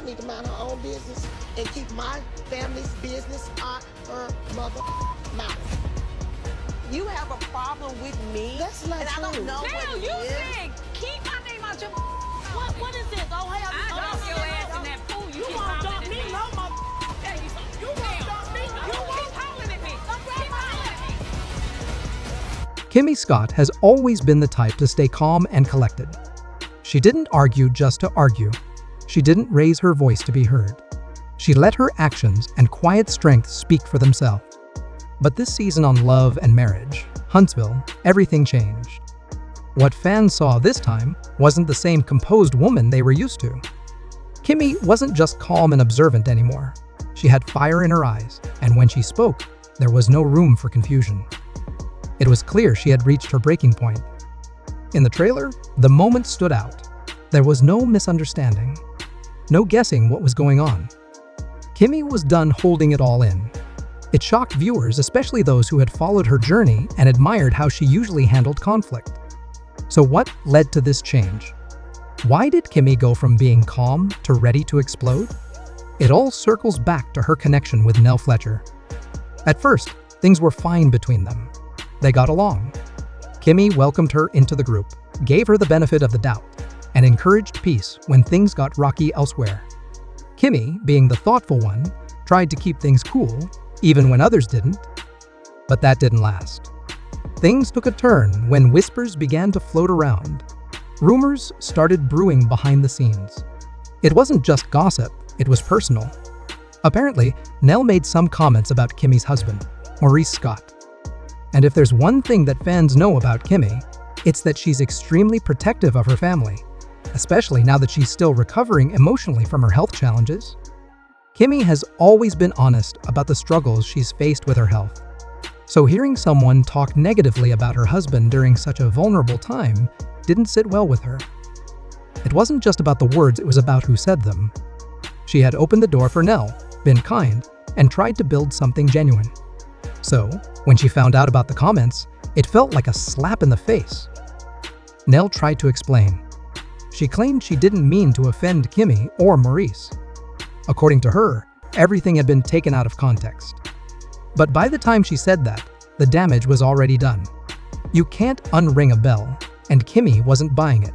need to mind her own business and keep my family's business out her mother mouth. You have a problem with me? That's not and true. I don't know Now what it you is. said keep my name out your What is this? Oh, hey, I dump your ass in that pool. You keep won't dump hollering me, at me. no, mother. Tell you something. You won't dump me. You Keep won't. hollering at me. Keep hollering at me. Kimmi Scott has always been the type to stay calm and collected. She didn't argue just to argue. She didn't raise her voice to be heard. She let her actions and quiet strength speak for themselves. But this season on Love and Marriage, Huntsville, everything changed. What fans saw this time wasn't the same composed woman they were used to. Kimmi wasn't just calm and observant anymore. She had fire in her eyes, and when she spoke, there was no room for confusion. It was clear she had reached her breaking point. In the trailer, the moment stood out. There was no misunderstanding, no guessing what was going on. Kimmi was done holding it all in. It shocked viewers, especially those who had followed her journey and admired how she usually handled conflict. So what led to this change? Why did Kimmi go from being calm to ready to explode? It all circles back to her connection with Nell Fletcher. At first, things were fine between them. They got along. Kimmi welcomed her into the group, gave her the benefit of the doubt, and encouraged peace when things got rocky elsewhere. Kimmi, being the thoughtful one, tried to keep things cool, even when others didn't. But that didn't last. Things took a turn when whispers began to float around. Rumors started brewing behind the scenes. It wasn't just gossip, it was personal. Apparently, Nell made some comments about Kimmi's husband, Maurice Scott. And if there's one thing that fans know about Kimmi, it's that she's extremely protective of her family, especially now that she's still recovering emotionally from her health challenges. Kimmi has always been honest about the struggles she's faced with her health. So hearing someone talk negatively about her husband during such a vulnerable time didn't sit well with her. It wasn't just about the words, it was about who said them. She had opened the door for Nell, been kind, and tried to build something genuine. So, when she found out about the comments, it felt like a slap in the face. Nell tried to explain. She claimed she didn't mean to offend Kimmi or Maurice. According to her, everything had been taken out of context. But by the time she said that, the damage was already done. You can't unring a bell, and Kimmi wasn't buying it.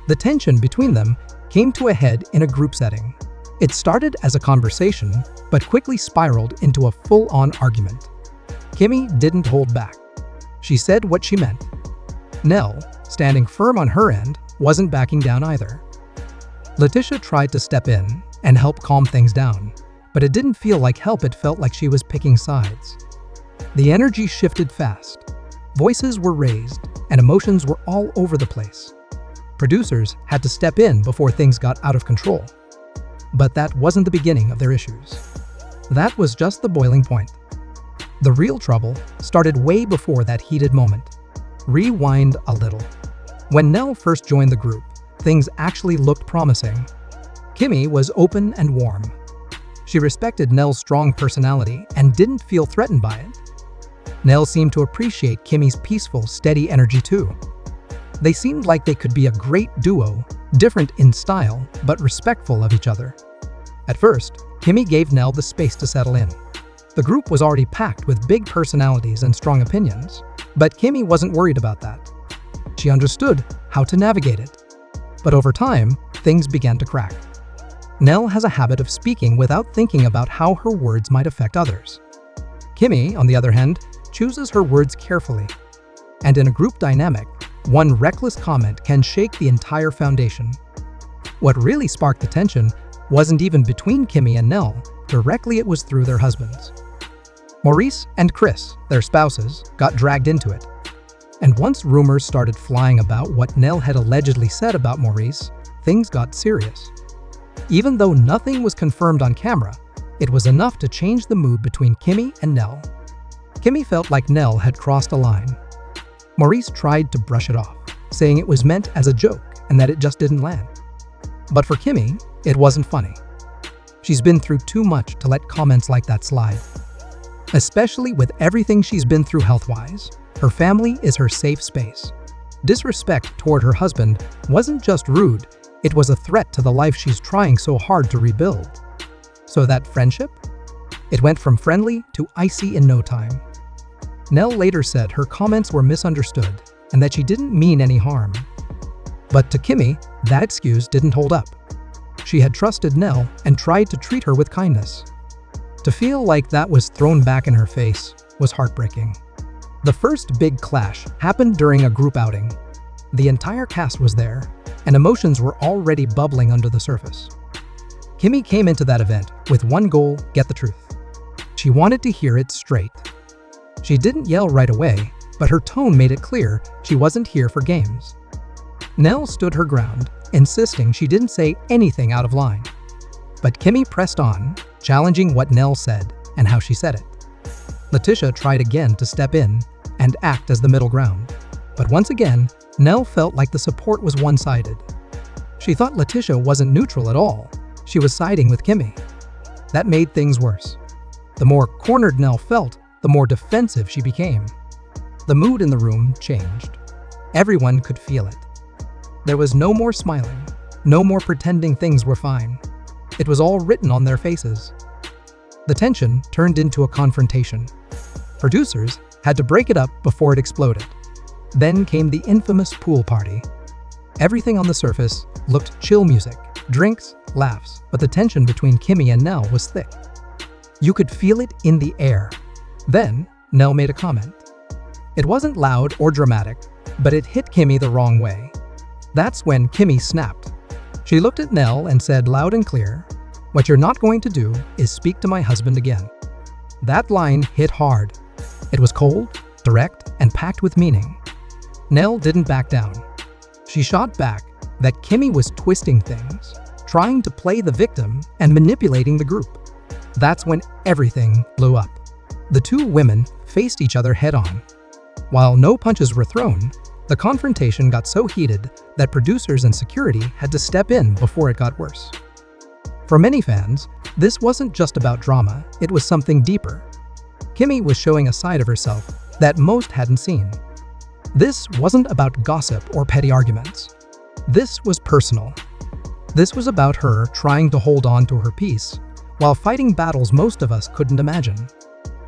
The tension between them came to a head in a group setting. It started as a conversation, but quickly spiraled into a full-on argument. Kimmi didn't hold back. She said what she meant. Nell, standing firm on her end, wasn't backing down either. Letitia tried to step in and help calm things down, but it didn't feel like help, it felt like she was picking sides. The energy shifted fast. Voices were raised, and emotions were all over the place. Producers had to step in before things got out of control. But that wasn't the beginning of their issues. That was just the boiling point. The real trouble started way before that heated moment. Rewind a little. When Nell first joined the group, things actually looked promising. Kimmi was open and warm. She respected Nell's strong personality and didn't feel threatened by it. Nell seemed to appreciate Kimmi's peaceful, steady energy too. They seemed like they could be a great duo, different in style, but respectful of each other. At first, Kimmi gave Nell the space to settle in. The group was already packed with big personalities and strong opinions, but Kimmi wasn't worried about that. She understood how to navigate it. But over time, things began to crack. Nell has a habit of speaking without thinking about how her words might affect others. Kimmi, on the other hand, chooses her words carefully. And in a group dynamic, one reckless comment can shake the entire foundation. What really sparked the tension wasn't even between Kimmi and Nell, directly it was through their husbands. Maurice and Chris, their spouses, got dragged into it. And once rumors started flying about what Nell had allegedly said about Maurice, things got serious. Even though nothing was confirmed on camera, it was enough to change the mood between Kimmi and Nell. Kimmi felt like Nell had crossed a line. Maurice tried to brush it off, saying it was meant as a joke and that it just didn't land. But for Kimmi, it wasn't funny. She's been through too much to let comments like that slide. Especially with everything she's been through health-wise, her family is her safe space. Disrespect toward her husband wasn't just rude, It was a threat to the life she's trying so hard to rebuild. So that friendship? It went from friendly to icy in no time. Nell later said her comments were misunderstood and that she didn't mean any harm. But to Kimmi, that excuse didn't hold up. She had trusted Nell and tried to treat her with kindness. To feel like that was thrown back in her face was heartbreaking. The first big clash happened during a group outing. The entire cast was there, and emotions were already bubbling under the surface. Kimmi came into that event with one goal: get the truth. She wanted to hear it straight. She didn't yell right away, but her tone made it clear she wasn't here for games. Nell stood her ground, insisting she didn't say anything out of line. But Kimmi pressed on, challenging what Nell said and how she said it. Letitia tried again to step in and act as the middle ground. But once again, Nell felt like the support was one-sided. She thought Letitia wasn't neutral at all. She was siding with Kimmi. That made things worse. The more cornered Nell felt, the more defensive she became. The mood in the room changed. Everyone could feel it. There was no more smiling, no more pretending things were fine. It was all written on their faces. The tension turned into a confrontation. Producers had to break it up before it exploded. Then came the infamous pool party. Everything on the surface looked chill: music, drinks, laughs, but the tension between Kimmi and Nell was thick. You could feel it in the air. Then, Nell made a comment. It wasn't loud or dramatic, but it hit Kimmi the wrong way. That's when Kimmi snapped. She looked at Nell and said loud and clear, "What you're not going to do is speak to my husband again." That line hit hard. It was cold, direct, and packed with meaning. Nell didn't back down. She shot back that Kimmi was twisting things, trying to play the victim and manipulating the group. That's when everything blew up. The two women faced each other head-on. While no punches were thrown, the confrontation got so heated that producers and security had to step in before it got worse. For many fans, this wasn't just about drama, it was something deeper. Kimmi was showing a side of herself that most hadn't seen. This wasn't about gossip or petty arguments. This was personal. This was about her trying to hold on to her peace while fighting battles most of us couldn't imagine.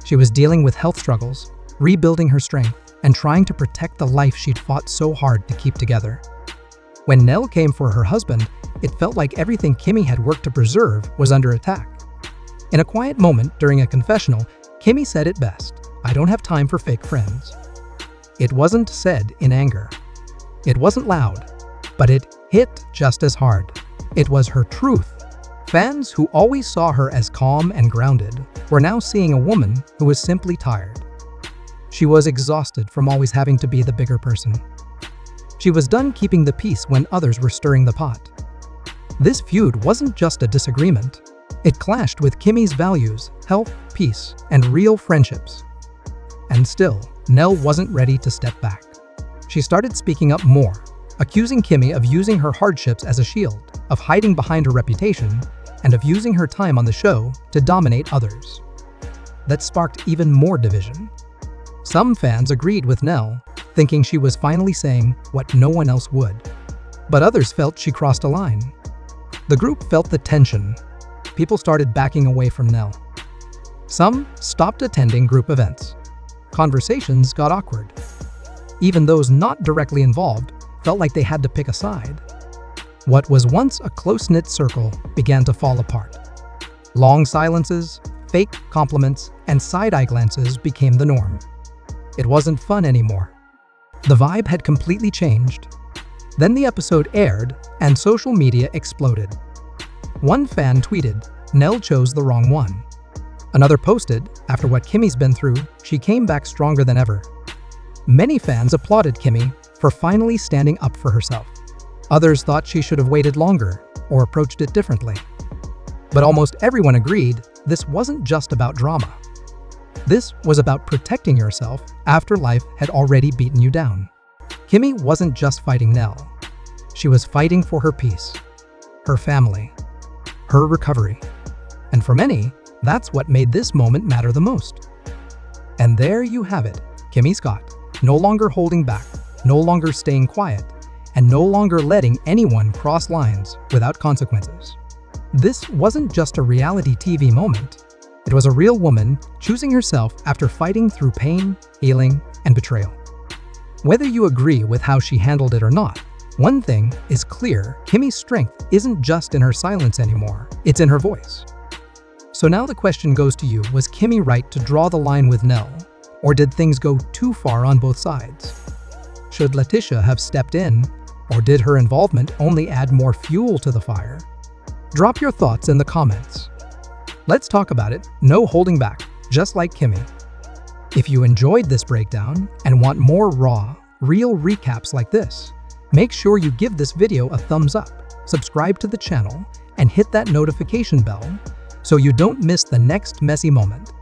She was dealing with health struggles, rebuilding her strength, and trying to protect the life she'd fought so hard to keep together. When Nell came for her husband, it felt like everything Kimmi had worked to preserve was under attack. In a quiet moment during a confessional, Kimmi said it best: "I don't have time for fake friends." It wasn't said in anger. It wasn't loud, but it hit just as hard. It was her truth. Fans who always saw her as calm and grounded were now seeing a woman who was simply tired. She was exhausted from always having to be the bigger person. She was done keeping the peace when others were stirring the pot. This feud wasn't just a disagreement. It clashed with Kimmi's values, health, peace, and real friendships. And still, Nell wasn't ready to step back. She started speaking up more, accusing Kimmi of using her hardships as a shield, of hiding behind her reputation, and of using her time on the show to dominate others. That sparked even more division. Some fans agreed with Nell, thinking she was finally saying what no one else would. But others felt she crossed a line. The group felt the tension. People started backing away from Nell. Some stopped attending group events. Conversations got awkward. Even those not directly involved felt like they had to pick a side. What was once a close-knit circle began to fall apart. Long silences, fake compliments, and side-eye glances became the norm. It wasn't fun anymore. The vibe had completely changed. Then the episode aired, and social media exploded. One fan tweeted, "Nell chose the wrong one." Another posted, "After what Kimmi's been through, she came back stronger than ever." Many fans applauded Kimmi for finally standing up for herself. Others thought she should have waited longer or approached it differently. But almost everyone agreed this wasn't just about drama. This was about protecting yourself after life had already beaten you down. Kimmi wasn't just fighting Nell. She was fighting for her peace, her family, her recovery. And for many, that's what made this moment matter the most. And there you have it, Kimmi Scott, no longer holding back, no longer staying quiet, and no longer letting anyone cross lines without consequences. This wasn't just a reality TV moment. It was a real woman choosing herself after fighting through pain, healing, and betrayal. Whether you agree with how she handled it or not, one thing is clear: Kimmi's strength isn't just in her silence anymore, it's in her voice. So now the question goes to you: was Kimmi right to draw the line with Nell? Or did things go too far on both sides? Should Letitia have stepped in? Or did her involvement only add more fuel to the fire? Drop your thoughts in the comments. Let's talk about it, no holding back, just like Kimmi. If you enjoyed this breakdown and want more raw, real recaps like this, make sure you give this video a thumbs up, subscribe to the channel, and hit that notification bell so you don't miss the next messy moment.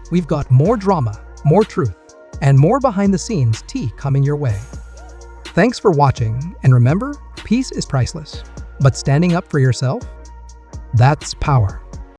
We've got more drama, more truth, and more behind-the-scenes tea coming your way. Thanks for watching, and remember, peace is priceless, but standing up for yourself, that's power.